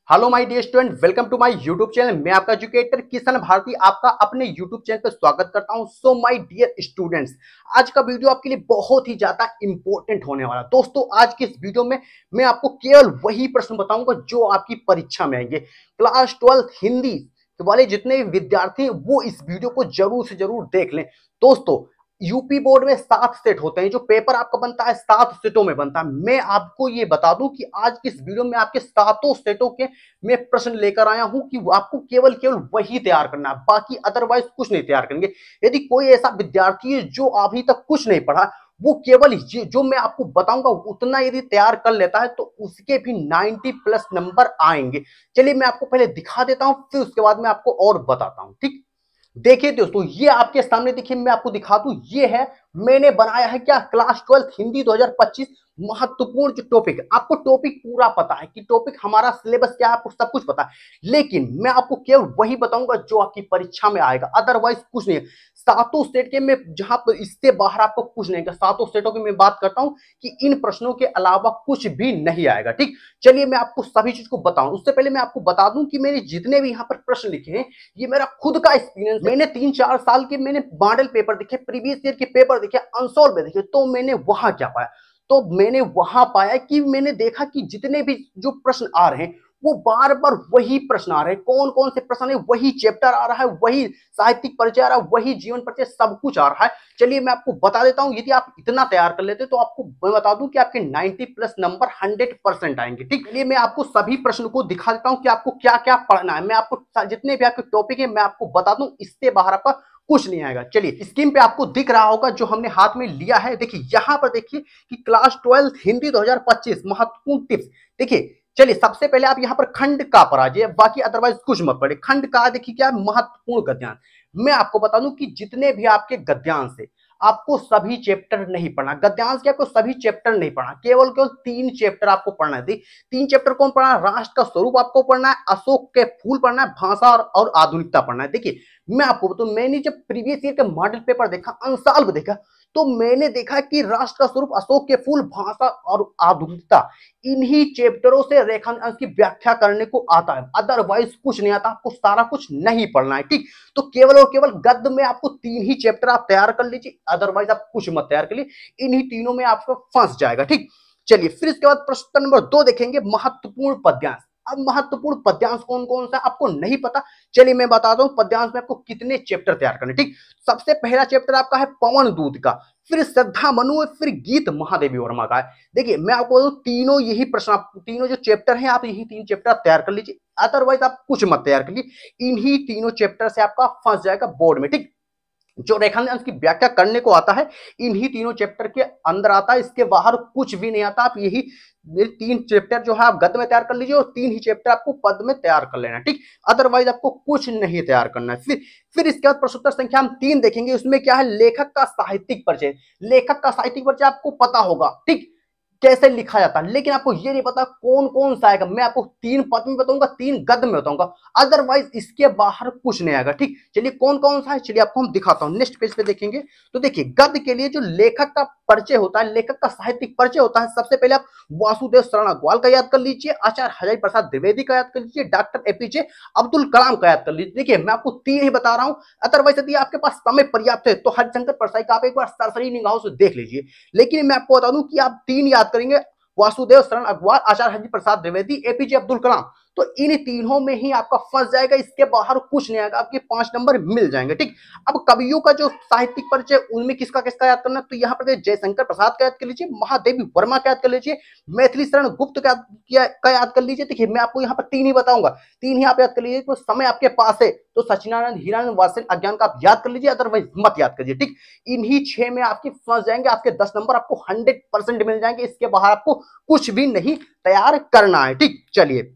Hello my dear student, welcome to my YouTube channel. मैं आपका educator Kishan Bharti आपका अपने यूट्यूब चैनल पर स्वागत करता हूं। सो माय डियर स्टूडेंट्स, आज का वीडियो आपके लिए बहुत ही ज्यादा इंपॉर्टेंट होने वाला। दोस्तों, आज के इस वीडियो में मैं आपको केवल वही प्रश्न बताऊंगा जो आपकी परीक्षा में आएंगे। क्लास 12 हिंदी वाले जितने भी विद्यार्थी हैं वो इस वीडियो को जरूर से जरूर देख लें। दोस्तों, यूपी बोर्ड में 7 सेट होते हैं, जो पेपर आपका बनता है 7 सेटों में बनता है। मैं आपको ये बता दूं कि आज की इस वीडियो में आपके सातों सेटों के मैं प्रश्न लेकर आया हूं कि आपको केवल केवल वही तैयार करना है, बाकी अदरवाइज कुछ नहीं तैयार करेंगे। यदि कोई ऐसा विद्यार्थी है जो अभी तक कुछ नहीं पढ़ा, वो केवल ये जो मैं आपको बताऊंगा उतना यदि तैयार कर लेता है तो उसके भी 90 प्लस नंबर आएंगे। चलिए मैं आपको पहले दिखा देता हूं, फिर उसके बाद मैं आपको और बताता हूं। ठीक, देखिए दोस्तों, ये आपके सामने देखिए, मैं आपको दिखा दूं, ये है मैंने बनाया है क्या, क्लास 12 हिंदी 2025 महत्वपूर्ण जो टॉपिक है। आपको टॉपिक पूरा पता है कि टॉपिक हमारा सिलेबस क्या है, आपको सब कुछ पता है, लेकिन मैं आपको केवल वही बताऊंगा जो आपकी परीक्षा में आएगा, अदरवाइज कुछ नहीं है। सातों सेट के में जहां पर इससे बाहर आपको कुछ नहीं है, सातों सेटों की मैं बात करता हूं कि इन प्रश्नों के अलावा कुछ भी नहीं आएगा। ठीक, चलिए मैं आपको सभी चीज को बताऊं, उससे पहले मैं आपको बता दूं कि मैंने जितने भी यहाँ पर प्रश्न लिखे हैं ये मेरा खुद का एक्सपीरियंस। मैंने 3-4 साल के मैंने मॉडल पेपर देखे, प्रीवियस ईयर के पेपर देखे, अनसॉल्व देखे, तो मैंने वहां क्या पाया, तो मैंने वहां पाया कि मैंने देखा कि जितने भी जो प्रश्न आ रहे हैं वो बार बार वही प्रश्न आ रहे हैं। कौन कौन से प्रश्न है, वही चैप्टर आ रहा है, वही साहित्यिक परिचय आ रहा है, वही जीवन परिचय, सब कुछ आ रहा है। चलिए मैं आपको बता देता हूं, यदि आप इतना तैयार कर लेते तो आपको मैं बता दूं कि आपके 90 प्लस नंबर 100% आएंगे। ठीक, चलिए मैं आपको सभी प्रश्न को दिखा देता हूं कि आपको क्या क्या पढ़ना है। मैं आपको जितने भी आपके टॉपिक है मैं आपको बता दूं, इससे बाहर आपका कुछ नहीं आएगा। चलिए स्क्रीन पे आपको दिख रहा होगा जो हमने हाथ में लिया है, देखिए यहां पर देखिए कि क्लास 12 हिंदी 2025 महत्वपूर्ण टिप्स। देखिए चलिए सबसे पहले आप यहां पर खंड का पराजय, बाकी अदरवाइज कुछ मत पढ़े। खंड का देखिए क्या, महत्वपूर्ण गद्यांश। मैं आपको बता दूं कि जितने भी आपके गद्यांश है आपको सभी चैप्टर नहीं पढ़ना। गद्यांश के आपको सभी चैप्टर नहीं पढ़ना, केवल केवल 3 चैप्टर आपको पढ़ना है। 3 चैप्टर कौन पढ़ना है, राष्ट्र का स्वरूप आपको पढ़ना है, अशोक के फूल पढ़ना है, भाषा और आधुनिकता पढ़ना है। देखिए मैं आपको बताऊं, मैंने जब प्रीवियस ईयर का मॉडल पेपर देखा, अंशाल्व देखा, तो मैंने देखा कि राष्ट्र का स्वरूप, अशोक के फूल, भाषा और आधुनिकता, इन्हीं चैप्टरों से रेखांकन की व्याख्या करने को आता है, अदरवाइज कुछ नहीं आता। आपको सारा कुछ नहीं पढ़ना है। ठीक, तो केवल और केवल गद्य में आपको 3 ही चैप्टर आप तैयार कर लीजिए, अदरवाइज आप कुछ मत तैयार करिए, इन्हीं तीनों में आपको फंस जाएगा। ठीक, चलिए फिर इसके बाद प्रश्न नंबर 2 देखेंगे, महत्वपूर्ण पद्यांश। अब महत्वपूर्ण पद्यांश कौन कौन सा आपको नहीं पता, चलिए मैं बताता हूं पद्यांश में आपको कितने चैप्टर तैयार करने। ठीक, सबसे पहला चैप्टर आपका है पवन दूत का, फिर श्रद्धा मनु, फिर गीत महादेवी वर्मा का है। देखिए मैं आपको तीनों यही प्रश्न, तीनों जो चैप्टर हैं आप यही 3 चैप्टर तैयार कर लीजिए, अदरवाइज आप कुछ मत तैयार करिए, इन्हीं तीनों चैप्टर से आपका फंस जाएगा बोर्ड में। ठीक, जो रेखांकन की व्याख्या करने को आता है इन्हीं तीनों चैप्टर के अंदर आता है, इसके बाहर कुछ भी नहीं आता। आप यही 3 चैप्टर जो है आप गद्य में तैयार कर लीजिए और 3 ही चैप्टर आपको पद में तैयार कर लेना। ठीक, अदरवाइज आपको कुछ नहीं तैयार करना है। फिर इसके बाद प्रश्नोत्तर संख्या हम 3 देखेंगे, उसमें क्या है, लेखक का साहित्यिक परिचय। लेखक का साहित्यिक परिचय आपको पता होगा, ठीक, कैसे लिखा जाता है, लेकिन आपको ये नहीं पता कौन कौन सा आएगा। मैं आपको 3 पद में बताऊंगा, 3 गद्य में बताऊंगा, अदरवाइज इसके बाहर कुछ नहीं आएगा। ठीक, चलिए कौन कौन सा है, चलिए आपको हम दिखाता हूं, नेक्स्ट पेज पे देखेंगे। तो देखिए गद्य के लिए जो लेखक का परिचय होता है, लेखक का साहित्यिक परिचय होता है, सबसे पहले आप वासुदेव शरण अग्रवाल का याद कर लीजिए, आचार्य हजारी प्रसाद द्विवेदी का याद कर लीजिए, डॉक्टर एपीजे अब्दुल कलाम का याद कर लीजिए। देखिए मैं आपको 3 ही बता रहा हूं, अदरवाइज यदि आपके पास समय पर्याप्त है तो हरिशंकर परसाई का आप एक बार सरसरी निगाहों से देख लीजिए, लेकिन मैं आपको बता दूं कि आप 3 याद करेंगे, वासुदेव शरण अग्रवाल, आचार्य हरि प्रसाद द्विवेदी, एपीजे अब्दुल कलाम, तो इन तीनों में ही आपका फंस जाएगा, इसके बाहर कुछ नहीं आएगा, आपके 5 नंबर मिल जाएंगे। ठीक, अब कवियों का जो साहित्यिक परिचय, उनमें किसका किसका याद करना है, तो यहाँ पर जयशंकर प्रसाद का याद कर लीजिए, महादेवी वर्मा का याद कर लीजिए, मैथिली शरण गुप्त का याद कर लीजिए। देखिए मैं आपको यहाँ पर 3 ही बताऊंगा, 3 ही आप याद कर लीजिए, तो समय आपके पास है तो सचिनानंद, हीरानंद, वात्स्यन, अज्ञान का आप याद कर लीजिए, अदरवाइज मत याद करिए। ठीक, इन्हीं 6 में आपके फंस जाएंगे, आपके 10 नंबर आपको 100% मिल जाएंगे, इसके बाहर आपको कुछ भी नहीं तैयार करना है। ठीक, चलिए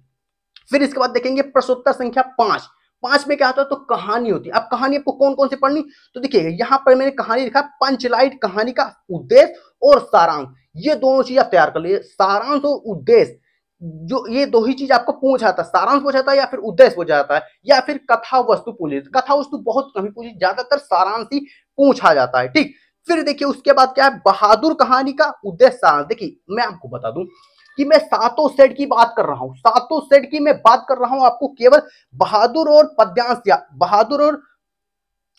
फिर इसके बाद देखेंगे प्रश्नोत्तर संख्या 5। 5 में क्या होता है, तो कहानी होती है। अब कहानी आपको कौन कौन सी पढ़नी, तो देखिए यहां पर मैंने कहानी लिखा, पंचलाइट कहानी का उद्देश्य और सारांश, ये दोनों चीज आप तैयार कर लीजिए। सारांश और उद्देश्य, जो ये दो ही चीज आपको पूछा जाता है, सारांश पूछा जाता है या फिर उद्देश्य पूछा जाता है, या फिर कथा वस्तु पूछी, कथा वस्तु बहुत कम पूछी, ज्यादातर सारांश ही पूछा जाता है। ठीक, फिर देखिए उसके बाद क्या है, बहादुर कहानी का उद्देश्य सारांश। देखिए मैं आपको बता दूं, कि मैं सातों सेट की बात कर रहा हूं, सातों सेट की मैं बात कर रहा हूं। आपको केवल बहादुर और पद्यांश या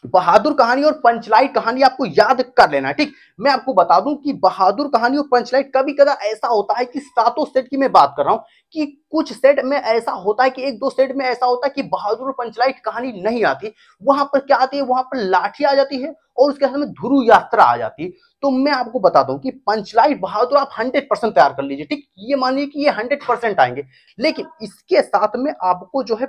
बहादुर कहानी और पंचलाइट कहानी आपको याद कर लेना है। ठीक, मैं आपको बता दूं कि बहादुर कहानी और पंचलाइट कभी कदा ऐसा होता है कि सातों सेट की मैं बात कर रहा हूं कि कुछ सेट में ऐसा होता है कि एक दो सेट में ऐसा होता है कि बहादुर और पंचलाइट कहानी नहीं आती। वहां पर क्या आती है, वहां पर लाठी आ जाती है और उसके साथ में ध्रुव यात्रा आ जाती है। तो मैं आपको बताता हूं कि पंचलाइट बहादुर आप 100% तैयार कर लीजिए। ठीक, ये मानिए कि ये 100% आएंगे, लेकिन इसके साथ में आपको जो है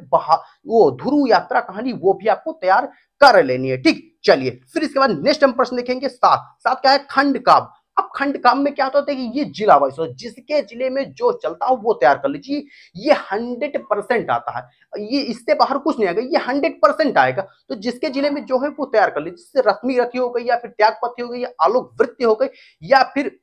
वो ध्रुव यात्रा कहानी वो भी आपको तैयार कर लेनी है। ठीक, चलिए फिर इसके बाद नेक्स्ट हम प्रश्न देखेंगे। सात सात क्या है, खंड काव्य। अब खंड काव्य में क्या होता है कि ये जिला वाइज जिसके जिले में जो चलता हो वो तैयार कर लीजिए। ये 100% आता है, ये इससे बाहर कुछ नहीं आएगा, ये 100% आएगा। तो जिसके जिले में जो है वो तैयार कर लीजिए। जैसे रश्मि रथी हो गई, या फिर त्यागपति हो गई, या आलोक वृत्ति हो गई, या फिर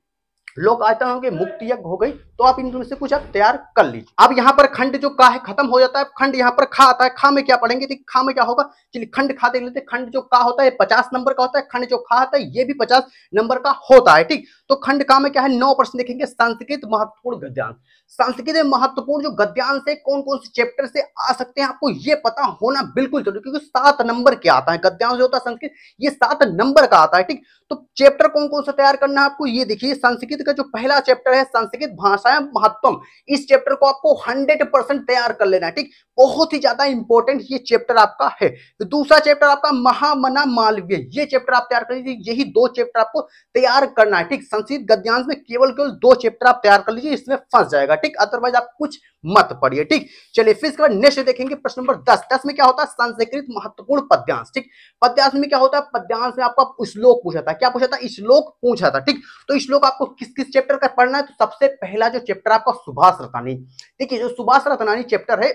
लोग आते होंगे मुक्ति यज्ञ हो गई। तो आप इनमें से कुछ आप तैयार कर लीजिए। अब यहाँ पर खंड जो का है खत्म हो जाता है, खंड यहाँ पर खा आता है। खा में क्या पढ़ेंगे, तो खा में क्या होगा, चलिए खंड खा देख लेते हैं। खंड जो का होता है 50 नंबर का होता है, खंड जो खा आता है ये भी 50 नंबर का होता है। ठीक, तो खंड का में क्या है, 9% देखेंगे। संस्कृत महत्वपूर्ण गद्यांश, संस्कृत में महत्वपूर्ण जो गद्यांश है कौन कौन से चैप्टर से आ सकते हैं आपको ये पता होना बिल्कुल जरूरी, क्योंकि 7 नंबर के आता है गद्यांश जो होता है संस्कृत, ये 7 नंबर का आता है। ठीक, तो चैप्टर कौन कौन सा तैयार करना है आपको ये देखिए। संस्कृत का जो पहला चैप्टर है संस्कृत भाषाएं महत्वम, इस चैप्टर को आपको 100% तैयार कर लेना है। ठीक, बहुत ही ज्यादा इंपॉर्टेंट ये चैप्टर आपका है। तो दूसरा चैप्टर आपका महामना मालवीय, ये चैप्टर आप तैयार कर लीजिए। यही 2 चैप्टर आपको तैयार करना है। ठीक, संस्कृत गद्यांश में केवल 2 चैप्टर आप तैयार कर लीजिए, इसमें फंस जाएगा। ठीक, अदरवाइज आप कुछ मत पढ़िए। ठीक, चलिए फिर इसके बाद नेक्स्ट देखेंगे प्रश्न नंबर 10। 10 में क्या होता है, संस्कृत महत्वपूर्ण पद्यांश। ठीक, पद्यांश में क्या होता है, पद्यांश में आपको श्लोक पूछा था। क्या पूछा था, श्लोक पूछा था। ठीक, तो श्लोक आपको किस किस चैप्टर का पढ़ना है, तो सबसे पहला जो चैप्टर आपका सुभाष रतनानी। देखिए जो सुभाष रतनानी चैप्टर है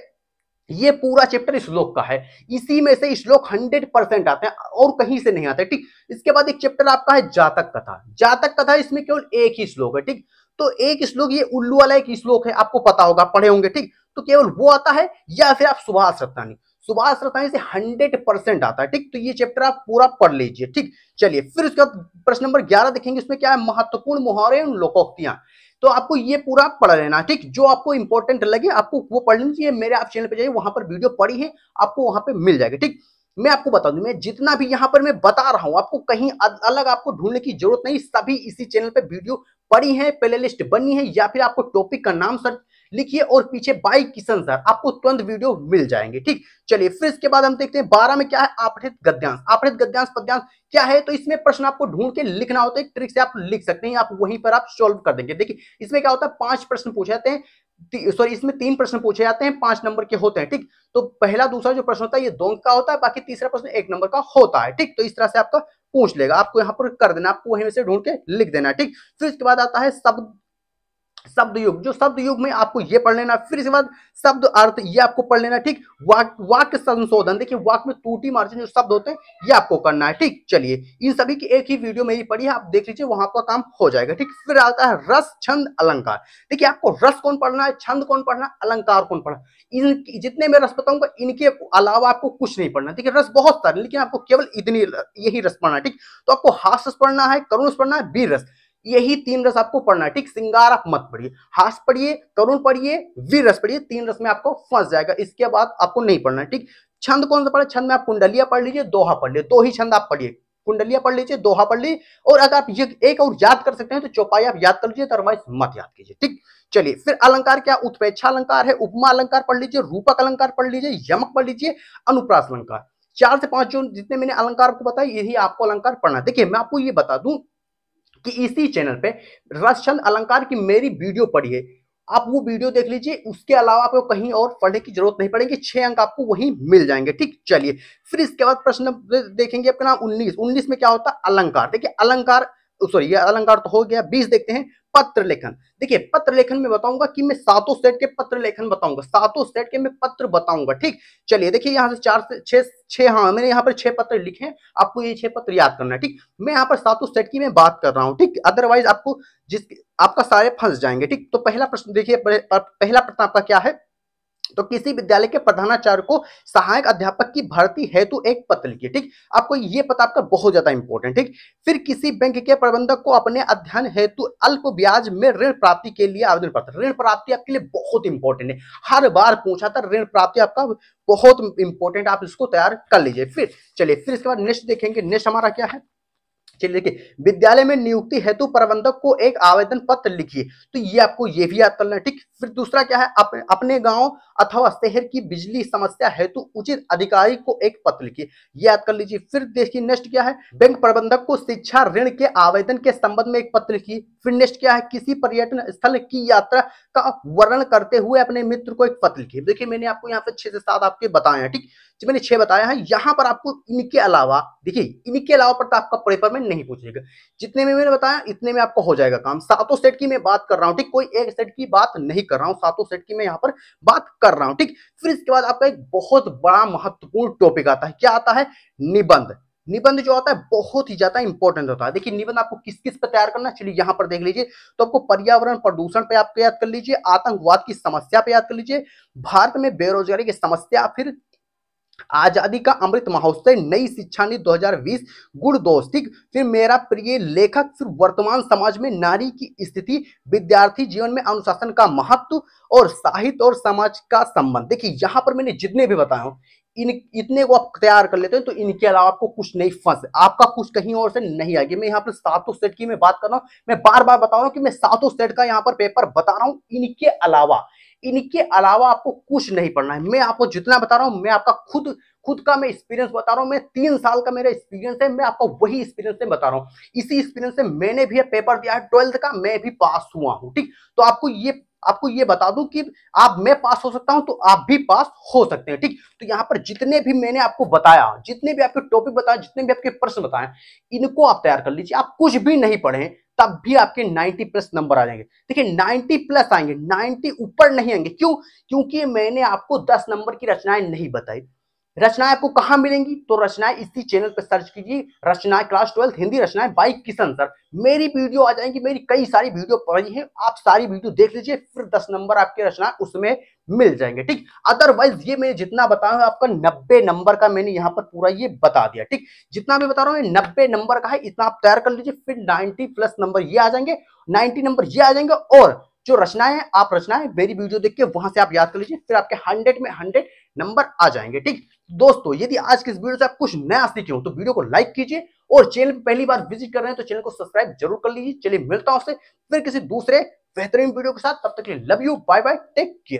ये पूरा चैप्टर श्लोक का है, इसी में से श्लोक 100% आते हैं और कहीं से नहीं आते। ठीक, इसके बाद एक चैप्टर आपका है जातक कथा। जातक कथा इसमें केवल एक ही श्लोक है। ठीक, तो एक श्लोक ये उल्लू वाला एक श्लोक है, आपको पता होगा, पढ़े होंगे। ठीक, तो केवल वो आता है, या फिर आप सुभाष रतनानी, सुभाष रतनानी से 100% आता है। ठीक, तो ये चैप्टर आप पूरा पढ़ लीजिए। ठीक, चलिए फिर उसके बाद प्रश्न नंबर 11 देखेंगे। उसमें क्या है, महत्वपूर्ण मुहावरे और लोकोक्तियां। तो आपको ये पूरा पढ़ लेना। ठीक, जो आपको इंपॉर्टेंट लगे आपको वो पढ़ लेना चाहिए। मेरे आप चैनल पे जाइए, वहां पर वीडियो पड़ी है, आपको वहां पे मिल जाएगी। ठीक, मैं आपको बता दूं, मैं जितना भी यहाँ पर मैं बता रहा हूं आपको कहीं अलग आपको ढूंढने की जरूरत नहीं, सभी इसी चैनल पे वीडियो पड़ी है, प्ले लिस्ट बनी है, या फिर आपको टॉपिक का नाम सर्च लिखिए और पीछे बाई किशन सर, आपको तुरंत वीडियो मिल जाएंगे। ठीक, चलिए फिर इसके बाद हम देखते हैं 12 में क्या है, आपठित गद्यांश। आपठित गद्यांश पद्यांश क्या है, तो इसमें प्रश्न आपको ढूंढ के लिखना होता है, एक ट्रिक से आप लिख सकते हैं, आप वहीं पर आप सॉल्व कर देंगे। देखिए इसमें क्या होता है, 5 प्रश्न पूछे जाते हैं, सॉरी इसमें 3 प्रश्न पूछे जाते हैं, 5 नंबर के होते हैं। ठीक, तो पहला दूसरा जो प्रश्न होता है ये 2 अंक का होता है, बाकी तीसरा प्रश्न 1 नंबर का होता है। ठीक, तो इस तरह से आपका पूछ लेगा, आपको यहाँ पर कर देना, आपको वहीं से ढूंढ के लिख देना। ठीक, फिर इसके बाद आता है शब्द युग। जो शब्द युग में आपको ये पढ़ लेना। फिर इसके बाद शब्द अर्थ ये आपको पढ़ लेना। ठीक, वाक्य संशोधन, देखिए वाक्य में त्रुटि मार्जिन जो शब्द होते हैं ये आपको करना है। ठीक, चलिए इन सभी की एक ही वीडियो में ही पढ़ी है, आप देख लीजिए, वहां का काम हो जाएगा। ठीक, फिर आता है रस छंद अलंकार। देखिए आपको रस कौन पढ़ना है, छंद कौन पढ़ना है, अलंकार कौन पढ़ना, इन जितने मैं रस बताऊंगा इनके अलावा आपको कुछ नहीं पढ़ना। देखिए रस बहुत सारे, लेकिन आपको केवल इतनी यही रस पढ़ना है। ठीक, तो आपको हास रस पढ़ना है, करुण रस पढ़ना है, वीर रस, यही 3 रस आपको पढ़ना है। ठीक, श्रृंगार आप मत पढ़िए, हास पढ़िए, करुण पढ़िए, वीर रस पढ़िए, 3 रस में आपको फंस जाएगा, इसके बाद आपको नहीं पढ़ना है। ठीक, छंद कौन सा पढ़े, छंद में आप कुंडलिया पढ़ लीजिए, दोहा पढ़ लीजिए, 2 ही छंद आप पढ़िए, कुंडलिया पढ़ लीजिए, दोहा पढ़ लीजिए, और अगर आप ये एक और याद कर सकते हैं तो चौपाई आप याद कर लीजिए, अदरवाइज मत याद कीजिए। ठीक, चलिए फिर अलंकार क्या, उत्प्रेक्षा अलंकार है, उपमा अलंकार पढ़ लीजिए, रूपक अलंकार पढ़ लीजिए, यमक पढ़ लीजिए, अनुप्रास अलंकार। 4 से 5 जो जितने मैंने अलंकार आपको बताया यही आपको अलंकार पढ़ना। देखिए मैं आपको ये बता दूं कि इसी चैनल पे रस छंद अलंकार की मेरी वीडियो पड़ी है, आप वो वीडियो देख लीजिए, उसके अलावा आपको कहीं और पढ़ने की जरूरत नहीं पड़ेगी, 6 अंक आपको वहीं मिल जाएंगे। ठीक, चलिए फिर इसके बाद प्रश्न देखेंगे आपका नाम 19 में क्या होता है, अलंकार। देखिए अलंकार, सॉरी ये अलंकार तो हो गया। 20 देखते हैं, पत्र लेखन। देखिए पत्र लेखन में बताऊंगा कि मैं 7 सेट के पत्र लेखन बताऊंगा, 7 सेट के मैं पत्र बताऊंगा। ठीक, चलिए देखिए यहाँ से 4 से 6, हाँ मैंने यहाँ पर 6 पत्र लिखे हैं, आपको ये 6 पत्र याद करना है। ठीक, मैं यहाँ पर 7 सेट की मैं बात कर रहा हूँ। ठीक, अदरवाइज आपको आपका सारे फंस जाएंगे। ठीक, तो पहला प्रश्न देखिए, पहला प्रश्न आपका क्या है, तो किसी विद्यालय के प्रधानाचार्य को सहायक अध्यापक की भर्ती हेतु एक पत्र लिखिए। ठीक, आपको ये पता आपका बहुत ज्यादा इंपॉर्टेंट। ठीक, फिर किसी बैंक के प्रबंधक को अपने अध्ययन हेतु अल्प ब्याज में ऋण प्राप्ति के लिए आवेदन पत्र। ऋण प्राप्ति आपके लिए बहुत इंपॉर्टेंट है, हर बार पूछा था, ऋण प्राप्ति आपका बहुत इंपॉर्टेंट, आप इसको तैयार कर लीजिए। फिर चलिए, फिर इसके बाद नेक्स्ट देखेंगे। नेक्स्ट हमारा क्या है, चलिए देखिए, विद्यालय में नियुक्ति हेतु प्रबंधक को एक आवेदन पत्र लिखिए। तो ये आपको ये भी याद करना है। ठीक, फिर दूसरा क्या है, अपने गांव अथवा शहर की बिजली समस्या हेतु उचित अधिकारी को एक पत्र लिखिए, ये याद कर लीजिए। फिर देखिए नेक्स्ट क्या है, बैंक प्रबंधक को शिक्षा ऋण के आवेदन के संबंध में एक पत्र लिखिए। फिर नेक्स्ट क्या है, किसी पर्यटन स्थल की यात्रा का वर्णन करते हुए अपने मित्र को एक पत्र लिखिए। देखिए मैंने आपको यहाँ पे 6 से 7 आपके बताए हैं। ठीक, जो मैंने 6 बताया है, यहाँ पर आपको इनके अलावा, देखिए इनके अलावा पर तो आपका पेपर में नहीं पूछेगा, जितने में मैंने बताया इतने में आपको हो जाएगा काम। सातों सेट की मैं बात कर रहा हूं। ठीक, कोई एक सेट की बात नहीं कर रहा हूं, सातों सेट की मैं यहाँ पर बात कर रहा हूं। ठीक, फिर इसके बाद आपका एक बहुत बड़ा महत्वपूर्ण टॉपिक आता है, क्या आता है, निबंध। निबंध जो होता है बहुत ही ज्यादा इंपॉर्टेंट होता है। देखिए निबंध आपको किस किस पे तैयार करना है, चलिए यहाँ पर देख लीजिए। तो आपको पर्यावरण प्रदूषण पे आपको याद कर लीजिए, आतंकवाद की समस्या पे याद कर लीजिए, भारत में बेरोजगारी की समस्या, फिर आजादी का अमृत महोत्सव, नई शिक्षा नीति 2020, गुण दोस्त। ठीक, फिर मेरा प्रिय लेखक, फिर वर्तमान समाज में नारी की स्थिति, विद्यार्थी जीवन में अनुशासन का महत्व, और साहित्य और समाज का संबंध। देखिए यहाँ पर मैंने जितने भी बताए हो, इन इतने को आप तैयार कर लेते हैं तो इनके अलावा आपको कुछ नहीं फंस, आपका कुछ कहीं और से नहीं आएगी। मैं यहाँ पर सातों सेट की मैं बात कर रहा हूँ, मैं बार बार बता रहा हूँ कि मैं सातों सेट का यहाँ पर पेपर बता रहा हूँ। इनके अलावा आपको कुछ नहीं पढ़ना है। मैं आपको जितना बता रहा हूं, मैं आपका खुद का मैं एक्सपीरियंस बता रहा हूं। मैं 3 साल का मेरा एक्सपीरियंस है, मैं आपको वही एक्सपीरियंस से बता रहा हूं। इसी एक्सपीरियंस से मैंने भी पेपर दिया है 12th का, मैं भी पास हुआ हूं। ठीक, तो आपको ये बता दूं कि मैं पास हो सकता हूं तो आप भी पास हो सकते हैं। ठीक, तो यहाँ पर जितने भी मैंने आपको बताया, जितने भी आपके टॉपिक बताए, जितने भी आपके प्रश्न बताए, इनको आप तैयार कर लीजिए। आप कुछ भी नहीं पढ़े तब भी आपके 90 प्लस नंबर आ जाएंगे। देखिए 90 प्लस आएंगे, 90 ऊपर नहीं आएंगे। क्यों? क्योंकि मैंने आपको 10 नंबर की रचनाएं नहीं बताई। रचनाएं आपको कहां मिलेंगी, तो रचनाएं इसी चैनल पर सर्च कीजिए, रचनाएं क्लास 12 हिंदी रचनाएं बाई किशन सर, मेरी वीडियो आ जाएंगी। मेरी कई सारी वीडियो पड़ी हैं, आप सारी वीडियो देख लीजिए, फिर 10 नंबर आपके रचनाएं उसमें मिल जाएंगे। ठीक, अदरवाइज ये मैं जितना बताया आपका 90 नंबर का मैंने यहाँ पर पूरा ये बता दिया। ठीक, जितना मैं बता रहा हूँ 90 नंबर का है, इतना आप तैयार कर लीजिए, फिर 90 प्लस नंबर ये आ जाएंगे, 90 नंबर ये आ जाएंगे, और जो रचनाएं हैं आप रचनाएं मेरी वीडियो देख के वहां से आप याद कर लीजिए, फिर आपके 100 में 100 नंबर आ जाएंगे। ठीक दोस्तों, यदि आज की इस वीडियो से आप कुछ नया सीखे हो तो वीडियो को लाइक कीजिए, और चैनल पर पहली बार विजिट कर रहे हैं तो चैनल को सब्सक्राइब जरूर कर लीजिए। चलिए मिलता हूं आपसे फिर किसी दूसरे बेहतरीन वीडियो के साथ, तब तक के लिए love you, bye bye, take care.